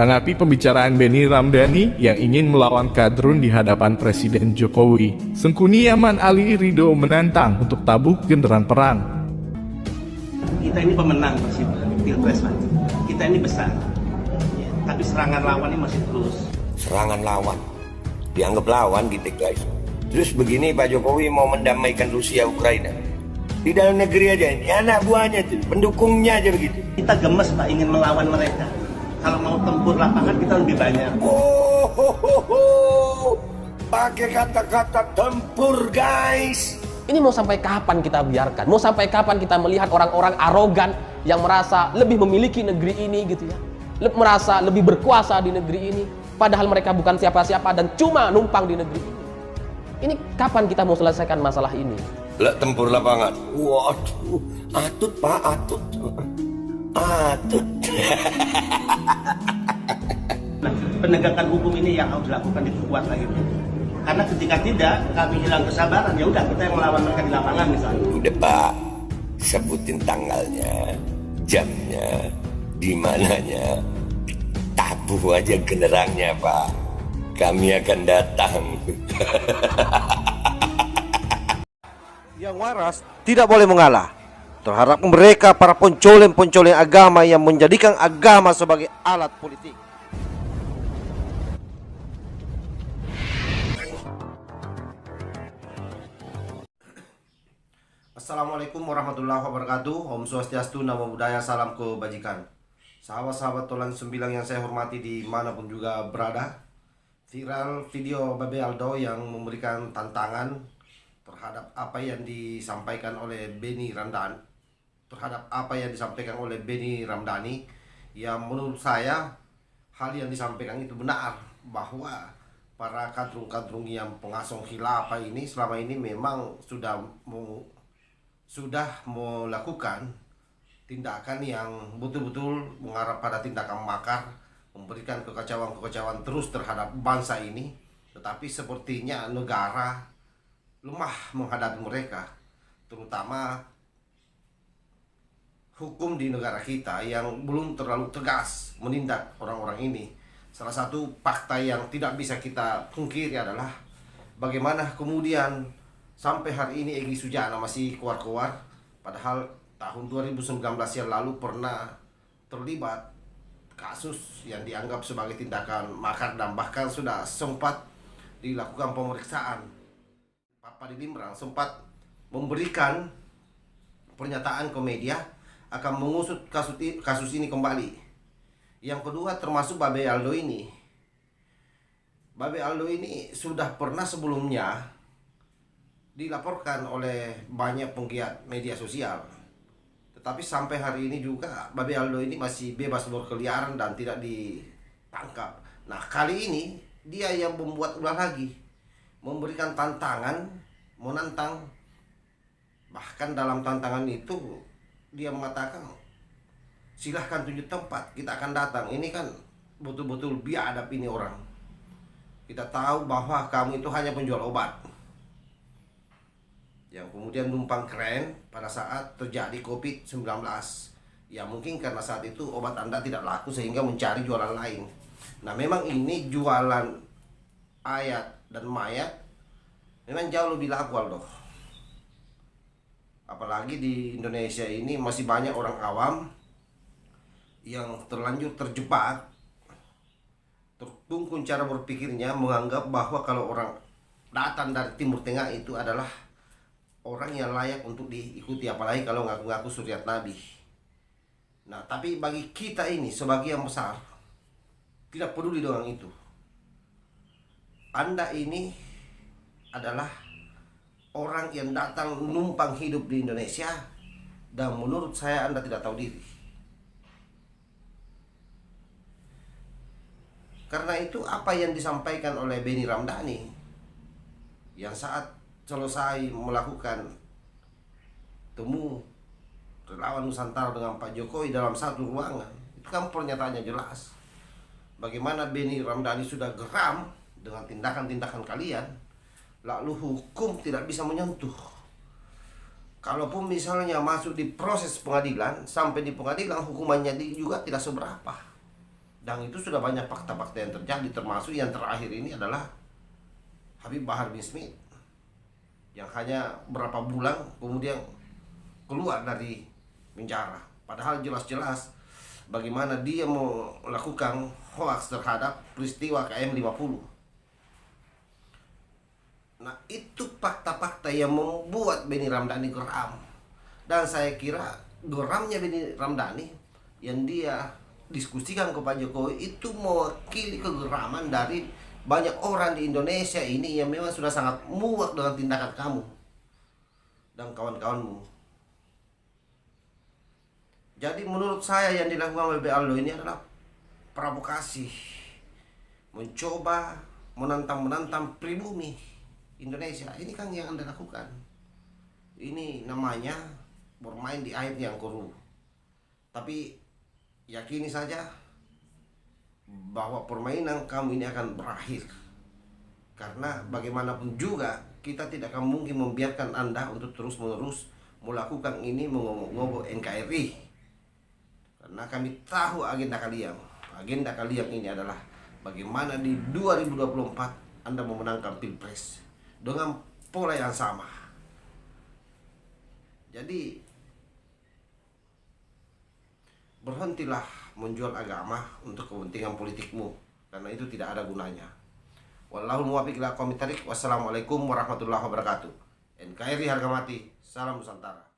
Tanggapi pembicaraan Benny Ramdhani yang ingin melawan kadrun di hadapan Presiden Jokowi, Sengkuni Yaman Ali Ridho menantang untuk tabuh genderang perang. Kita ini pemenang Pilpres, Pak. Kita ini besar, ya, tapi serangan lawan ini masih terus. Serangan lawan, dianggap lawan gitu guys. Terus begini Pak Jokowi mau mendamaikan Rusia Ukraina. Di dalam negeri aja, ini anak buahnya tuh, pendukungnya aja begitu. Kita gemes Pak ingin melawan mereka. Kalau mau tempur lapangan kita lebih banyak. Pakai kata-kata tempur guys. Ini mau sampai kapan kita biarkan? Mau sampai kapan kita melihat orang-orang arogan yang merasa lebih memiliki negeri ini gitu ya? Merasa lebih berkuasa di negeri ini, padahal mereka bukan siapa-siapa dan cuma numpang di negeri ini. Ini kapan kita mau selesaikan masalah ini? Lah tempur lapangan. Waduh, atut Pak, atut. Atut. Nah, penegakan hukum ini yang harus dilakukan diperkuat lagi. Karena ketika tidak, kami hilang kesabaran, ya udah kita yang melawan mereka di lapangan misalnya. Udah Pak, sebutin tanggalnya, jamnya, di mananya. Tabuh aja genderangnya Pak. Kami akan datang. Yang waras tidak boleh mengalah terhadap mereka para pencoleng-pencoleng agama yang menjadikan agama sebagai alat politik. Assalamualaikum warahmatullahi wabarakatuh. Om Swastiastu, Namo Buddhaya, salam kebajikan. Sahabat-sahabat Tolan Sembilang yang saya hormati dimanapun juga berada. Viral video Babe Aldo yang memberikan tantangan terhadap apa yang disampaikan oleh Benny Ramdhani, yang menurut saya hal yang disampaikan itu benar, bahwa para kadrung-kadrung yang pengasong khilafah ini selama ini memang sudah melakukan tindakan yang betul-betul mengarah pada tindakan makar, memberikan kekacauan-kekacauan terus terhadap bangsa ini. Tetapi sepertinya negara lemah menghadapi mereka, terutama hukum di negara kita yang belum terlalu tegas menindak orang-orang ini. Salah satu fakta yang tidak bisa kita pungkiri adalah bagaimana kemudian sampai hari ini Egy Sujana masih keluar-keluar, padahal tahun 2019 yang lalu pernah terlibat kasus yang dianggap sebagai tindakan makar dan bahkan sudah sempat dilakukan pemeriksaan. Pak Padi Limrang sempat memberikan pernyataan ke media akan mengusut kasus ini kembali. Yang kedua termasuk Babe Aldo ini. Babe Aldo ini sudah pernah sebelumnya dilaporkan oleh banyak penggiat media sosial. Tetapi sampai hari ini juga Babe Aldo ini masih bebas berkeliaran dan tidak ditangkap. Nah, kali ini dia yang membuat ulah lagi, memberikan tantangan, menantang. Bahkan dalam tantangan itu dia mengatakan, silahkan tunjuk tempat, kita akan datang. Ini kan betul-betul biadab ini orang. Kita tahu bahwa kamu itu hanya penjual obat yang kemudian numpang keren pada saat terjadi COVID-19. Ya mungkin karena saat itu obat Anda tidak laku sehingga mencari jualan lain. Nah, memang ini jualan ayat dan mayat memang jauh lebih laku, Aldo. Apalagi di Indonesia ini masih banyak orang awam yang terlanjur terjebak, terkungkung cara berpikirnya, menganggap bahwa kalau orang datang dari Timur Tengah itu adalah orang yang layak untuk diikuti, apalagi kalau ngaku-ngaku suriat Nabi. Nah, tapi bagi kita ini sebagian besar tidak peduli dengan itu. Anda ini adalah orang yang datang numpang hidup di Indonesia, dan menurut saya Anda tidak tahu diri. Karena itu apa yang disampaikan oleh Benny Ramdhani yang saat selesai melakukan temu relawan Nusantara dengan Pak Jokowi dalam satu ruangan, itu kan pernyataannya jelas bagaimana Benny Ramdhani sudah geram dengan tindakan-tindakan kalian, lalu hukum tidak bisa menyentuh. Kalaupun misalnya masuk di proses pengadilan, sampai di pengadilan hukumannya juga tidak seberapa. Dan itu sudah banyak fakta-fakta yang terjadi, termasuk yang terakhir ini adalah Habib Bahar bin Smith yang hanya berapa bulan kemudian keluar dari penjara. Padahal jelas-jelas bagaimana dia mau melakukan hoax terhadap peristiwa KM50. Nah, itu fakta-fakta yang membuat Benny Ramdhani geram. Dan saya kira geramnya Benny Ramdhani yang dia diskusikan ke Pak Jokowi itu mewakili kegeraman dari banyak orang di Indonesia ini yang memang sudah sangat muak dengan tindakan kamu dan kawan-kawanmu. Jadi menurut saya yang dilakukan oleh Aldo ini adalah provokasi, mencoba menantang pribumi Indonesia. Ini kan yang Anda lakukan. Ini namanya bermain di air yang keruh. Tapi yakini saja bahwa permainan kamu ini akan berakhir. Karena bagaimanapun juga kita tidak akan mungkin membiarkan Anda untuk terus-menerus melakukan ini, mengobok NKRI. Karena kami tahu agenda kalian. Agenda kalian ini adalah bagaimana di 2024 Anda memenangkan Pilpres dengan pola yang sama. Jadi berhentilah menjual agama untuk kepentingan politikmu, karena itu tidak ada gunanya. Wallahul muwaffiq ila aqwamit thoriq. Wassalamualaikum warahmatullahi wabarakatuh. NKRI harga mati. Salam Nusantara.